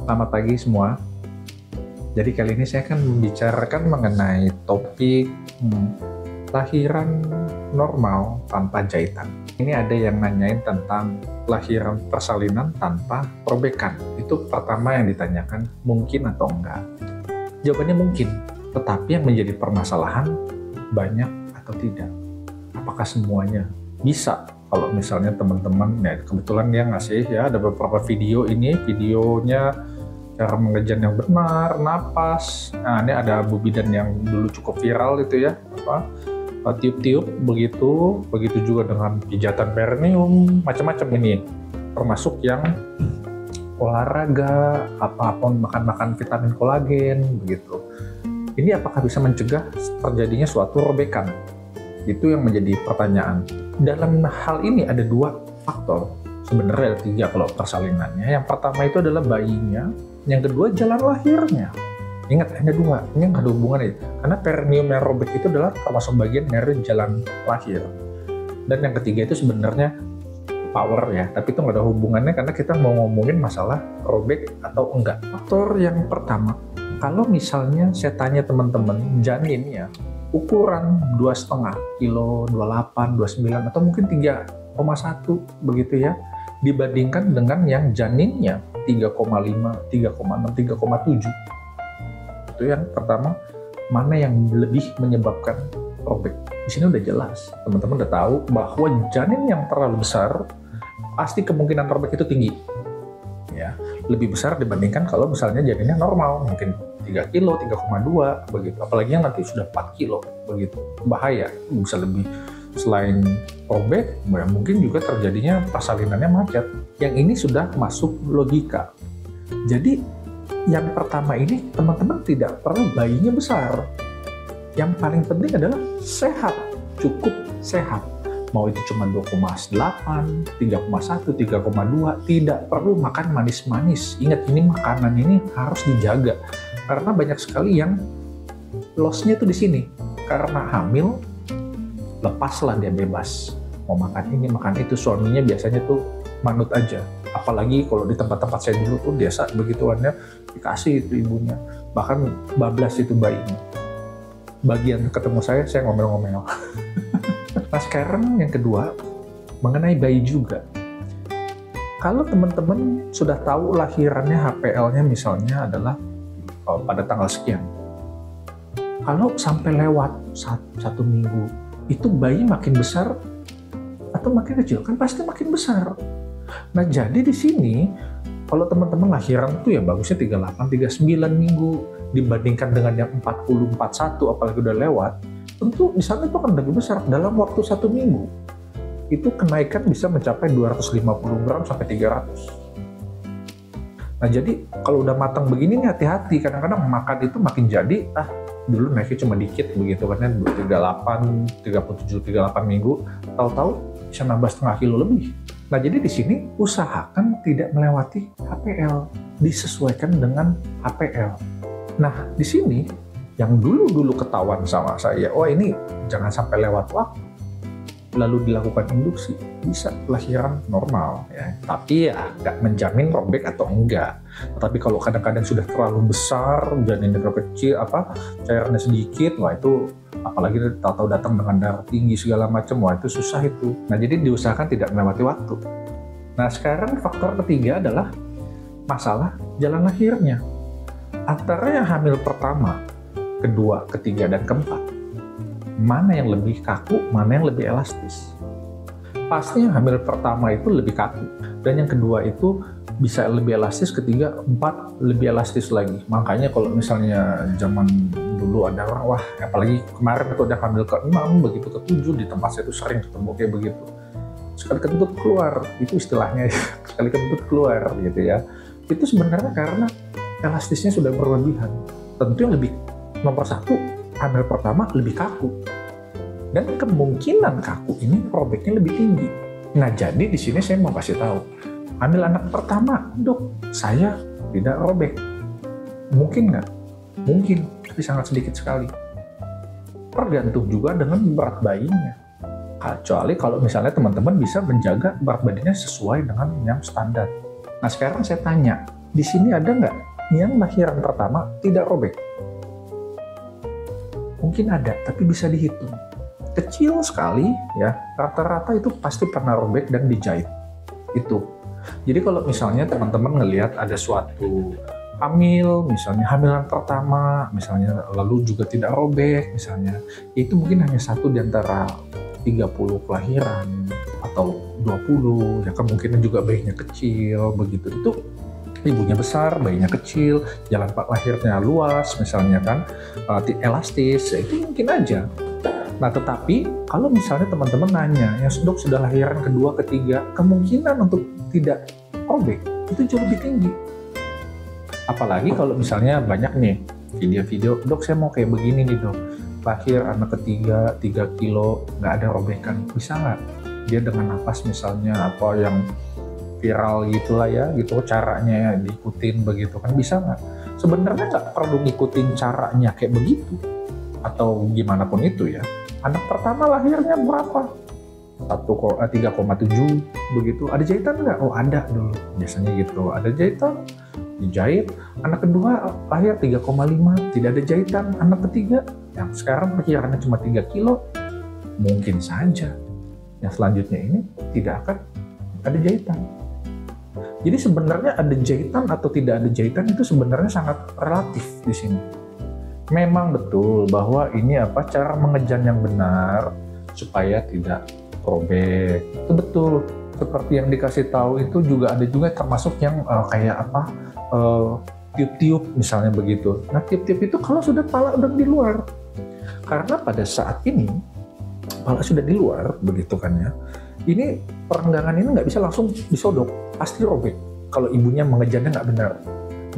Selamat pagi semua. Jadi kali ini saya akan membicarakan mengenai topik lahiran normal tanpa jahitan. Ini ada yang nanyain tentang lahiran persalinan tanpa robekan. Itu pertama yang ditanyakan, mungkin atau enggak. Jawabannya mungkin, tetapi yang menjadi permasalahan banyak atau tidak. Apakah semuanya bisa? Kalau misalnya teman-teman, ya kebetulan dia ngasih ya ada beberapa video ini, videonya cara mengejan yang benar, napas. Nah, ini ada Bu Bidan yang dulu cukup viral itu ya, tiup-tiup begitu juga dengan pijatan perineum, macam-macam ini. Termasuk yang olahraga, apapun makan vitamin kolagen begitu. Ini apakah bisa mencegah terjadinya suatu robekan? Itu yang menjadi pertanyaan. Dalam hal ini ada dua faktor. Sebenarnya ada tiga kalau persalinannya. Yang pertama itu adalah bayinya, yang kedua jalan lahirnya. Ingat, ada dua, ini nggak ada hubungannya. Karena perineum yang robek itu adalah termasuk bagian dari jalan lahir. Dan yang ketiga itu sebenarnya power ya, tapi itu nggak ada hubungannya karena kita mau ngomongin masalah robek atau enggak. Faktor yang pertama, kalau misalnya saya tanya teman-teman, janinnya ukuran 2,5 kilo, 28, 29, atau mungkin 3,1 begitu ya, dibandingkan dengan yang janinnya 3,5, 3,6, 3,7. Itu yang pertama, mana yang lebih menyebabkan robek. Di sini udah jelas, teman-teman udah tahu bahwa janin yang terlalu besar pasti kemungkinan robek itu tinggi. Ya, lebih besar dibandingkan kalau misalnya janinnya normal, mungkin 3 kilo, 3,2 begitu. Apalagi yang nanti sudah 4 kilo begitu. Bahaya, bisa lebih. Selain robek, mungkin juga terjadinya persalinannya macet. Yang ini sudah masuk logika. Jadi yang pertama ini teman-teman tidak perlu bayinya besar. Yang paling penting adalah sehat, cukup sehat. Mau itu cuma 2,8, 3,1, 3,2, tidak perlu makan manis-manis. Ingat, ini makanan ini harus dijaga. Karena banyak sekali yang loss-nya itu di sini. Karena hamil, lepaslah dia bebas. Mau makan ini, makan itu, suaminya biasanya tuh manut aja. Apalagi kalau di tempat-tempat saya dulu tuh biasa begituannya dikasih itu ibunya. Bahkan bablas itu bayinya. Bagian ketemu saya ngomel-ngomel. Nah sekarang yang kedua, mengenai bayi juga. Kalau teman-teman sudah tahu lahirannya HPL-nya misalnya adalah pada tanggal sekian. Kalau sampai lewat satu minggu, itu bayi makin besar atau makin kecil? Kan pasti makin besar. Nah jadi di sini, kalau teman-teman lahiran itu ya bagusnya 38, 39 minggu, dibandingkan dengan yang 40, 41, apalagi udah lewat, tentu di sana itu akan lebih besar. Dalam waktu 1 minggu, itu kenaikan bisa mencapai 250 gram sampai 300. Nah jadi kalau udah matang begini nih hati-hati, kadang-kadang makan itu makin jadi, dulu naiknya cuma dikit begitu, karena 38, 37, 38 minggu, tahu-tahu bisa nambah setengah kilo lebih. Nah jadi di sini usahakan tidak melewati HPL, disesuaikan dengan HPL. Nah di sini yang dulu ketahuan sama saya, ini jangan sampai lewat waktu, lalu dilakukan induksi, bisa lahiran normal ya. Tapi ya nggak menjamin robek atau enggak. Tapi kalau kadang-kadang sudah terlalu besar, janinnya terlalu kecil, cairannya sedikit, itu apalagi tahu-tahu datang dengan darah tinggi segala macam, itu susah itu. Nah jadi diusahakan tidak melewati waktu. Nah sekarang faktor ketiga adalah masalah jalan lahirnya. Antara yang hamil pertama, kedua, ketiga, dan keempat, mana yang lebih kaku, mana yang lebih elastis? Pasti yang hamil pertama itu lebih kaku, dan yang kedua itu bisa lebih elastis, ketiga, empat lebih elastis lagi. Makanya kalau misalnya zaman dulu ada orang, apalagi kemarin itu ada hamil ke-6, begitu ke-7, di tempat saya itu sering ketemu kayak begitu. Sekali kentut keluar, itu istilahnya, sekali kentut keluar gitu ya. Itu sebenarnya karena elastisnya sudah berlebihan. Tentu yang lebih nomor satu, hamil pertama lebih kaku. Dan kemungkinan kaku ini robeknya lebih tinggi. Nah, jadi di sini saya mau kasih tahu, hamil anak pertama, dok, saya tidak robek. Mungkin nggak? Mungkin, tapi sangat sedikit sekali. Tergantung juga dengan berat bayinya. Kecuali kalau misalnya teman-teman bisa menjaga berat badannya sesuai dengan yang standar. Nah, sekarang saya tanya, di sini ada nggak yang lahiran pertama tidak robek? Mungkin ada, tapi bisa dihitung. Kecil sekali ya, rata-rata itu pasti pernah robek dan dijahit. Itu. Jadi kalau misalnya teman-teman ngelihat ada suatu hamil, misalnya hamilan pertama, misalnya lalu juga tidak robek, misalnya, itu mungkin hanya satu di antara 30 kelahiran atau 20, ya kemungkinan juga bayinya kecil, begitu. Itu ibunya besar, bayinya kecil, jalan lahirnya luas, misalnya kan, elastis, ya itu mungkin aja. Nah, tetapi kalau misalnya teman-teman nanya, yang dok sudah lahiran kedua, ketiga, kemungkinan untuk tidak robek itu jauh lebih tinggi. Apalagi kalau misalnya banyak nih video-video, dok saya mau kayak begini nih dok, lahir anak ketiga 3 kilo nggak ada robekan, bisa nggak? Dia dengan nafas misalnya apa yang viral gitulah ya, gitu caranya diikutin begitu kan, bisa nggak? Sebenarnya nggak perlu ngikutin caranya kayak begitu atau gimana pun itu ya. Anak pertama lahirnya berapa? 3,7 begitu. Ada jahitan nggak? Oh ada dulu, biasanya gitu. Ada jahitan, dijahit. Anak kedua lahir 3,5, tidak ada jahitan. Anak ketiga, yang sekarang perkiraannya cuma 3 kilo, mungkin saja yang selanjutnya ini tidak akan ada jahitan. Jadi sebenarnya ada jahitan atau tidak ada jahitan itu sebenarnya sangat relatif di sini. Memang betul bahwa ini cara mengejan yang benar supaya tidak robek. Itu betul. Seperti yang dikasih tahu itu juga ada juga termasuk yang kayak tiup-tiup misalnya begitu. Nah, tiup-tiup itu kalau sudah pala udah di luar. Karena pada saat ini pala sudah di luar begitu kan ya. Ini perenggangan ini nggak bisa langsung disodok, pasti robek kalau ibunya mengejannya nggak benar.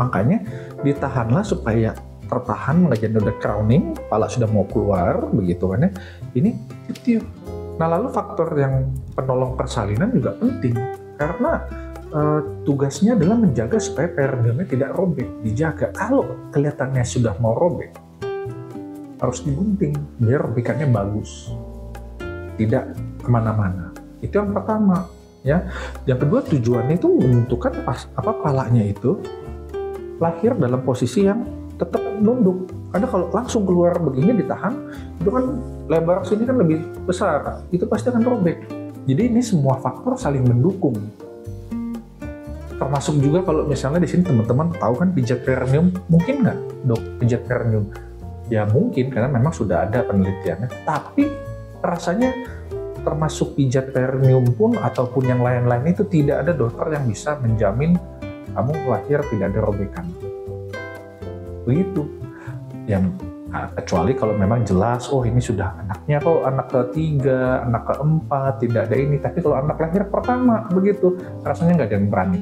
Makanya ditahanlah supaya tertahan mengejannya udah crowning, pala sudah mau keluar begitu kan ya. Ini tiup-tiup. Nah, lalu faktor yang penolong persalinan juga penting karena tugasnya adalah menjaga supaya perineumnya tidak robek, dijaga. Kalau kelihatannya sudah mau robek, harus digunting biar robekannya bagus, tidak kemana-mana. Itu yang pertama ya. Yang kedua, tujuannya itu menentukan palanya itu lahir dalam posisi yang tetap nunduk. Karena kalau langsung keluar begini ditahan, itu kan lebar sini kan lebih besar, itu pasti akan robek. Jadi ini semua faktor saling mendukung. Termasuk juga kalau misalnya di sini teman-teman tahu kan pijat perineum, mungkin nggak dok pijat perineum? Ya mungkin karena memang sudah ada penelitiannya. Tapi rasanya termasuk pijat perineum pun ataupun yang lain-lain itu tidak ada dokter yang bisa menjamin kamu lahir tidak ada robekan. Begitu. Yang kecuali kalau memang jelas, oh ini sudah anaknya kok anak ketiga, anak keempat, tidak ada ini. Tapi kalau anak lahir pertama begitu, rasanya nggak ada yang berani.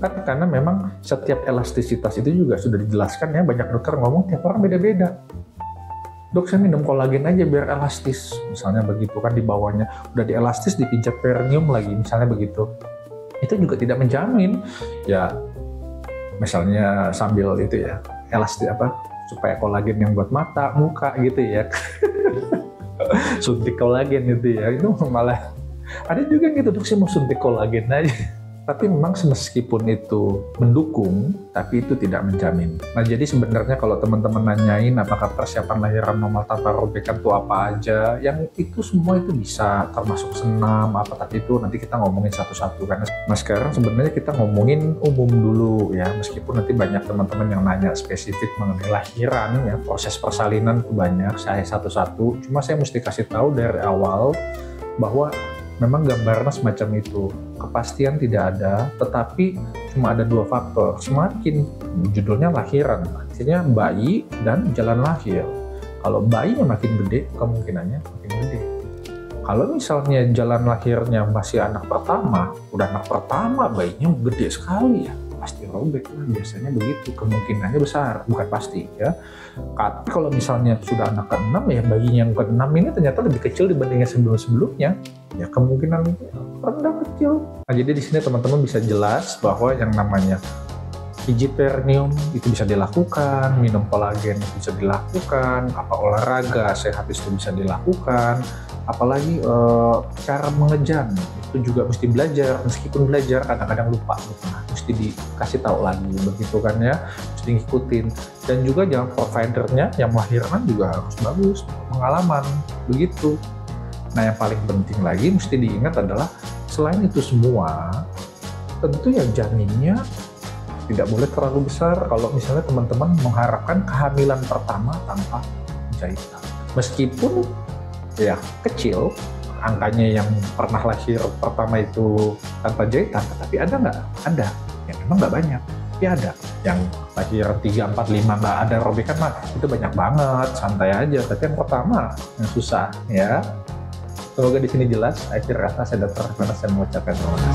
Karena memang setiap elastisitas itu juga sudah dijelaskan ya, banyak dokter ngomong tiap orang beda-beda. Dok saya minum kolagen aja biar elastis, misalnya begitu kan, di bawahnya udah dielastis dipijat perineum lagi, misalnya begitu. Itu juga tidak menjamin ya, misalnya sambil itu ya elastis supaya kolagen yang buat mata, muka gitu ya. Suntik kolagen gitu ya, itu malah ada juga gitu, dok saya mau suntik kolagen aja. Tapi memang meskipun itu mendukung, tapi itu tidak menjamin. Nah, jadi sebenarnya kalau teman-teman nanyain apakah persiapan lahiran normal tanpa robekan itu apa aja, yang itu semua itu bisa, termasuk senam, tapi itu nanti kita ngomongin satu-satu. Karena sekarang sebenarnya kita ngomongin umum dulu ya, meskipun nanti banyak teman-teman yang nanya spesifik mengenai lahiran, ya proses persalinan itu banyak, saya satu-satu. Cuma saya mesti kasih tahu dari awal bahwa memang gambarnya semacam itu, kepastian tidak ada, tetapi cuma ada 2 faktor. Semakin judulnya lahiran, artinya bayi dan jalan lahir. Kalau bayinya makin gede, kemungkinannya makin gede. Kalau misalnya jalan lahirnya masih anak pertama, udah anak pertama bayinya gede sekali ya, pasti robek lah, biasanya begitu, kemungkinannya besar, bukan pasti ya. Tapi kalau misalnya sudah anak ke-6 ya, bayinya yang ke-6 ini ternyata lebih kecil dibandingkan sebelum-sebelumnya, ya kemungkinan rendah kecil. Nah, jadi di sini teman-teman bisa jelas bahwa yang namanya pijit perineum itu bisa dilakukan, minum kolagen itu bisa dilakukan, olahraga sehat itu bisa dilakukan, Apalagi cara mengejam itu juga mesti belajar, meskipun belajar kadang-kadang lupa gitu. Nah, mesti dikasih tahu lagi begitu kan ya, mesti ngikutin. Dan juga jangan providernya yang melahirkan juga harus bagus, pengalaman begitu. Nah, yang paling penting lagi mesti diingat adalah selain itu semua, tentu ya janinnya tidak boleh terlalu besar. Kalau misalnya teman-teman mengharapkan kehamilan pertama tanpa jahitan, meskipun ya kecil angkanya yang pernah lahir pertama itu tanpa jahitan, tapi ada nggak? Ada. Ya memang nggak banyak, tapi ada. Yang lahir 3, 4, 5 nggak ada robekan mah itu banyak banget, santai aja. Tapi yang pertama yang susah ya. Semoga di sini jelas. Akhir kata saya Dr. Karena saya mengucapkan terima kasih.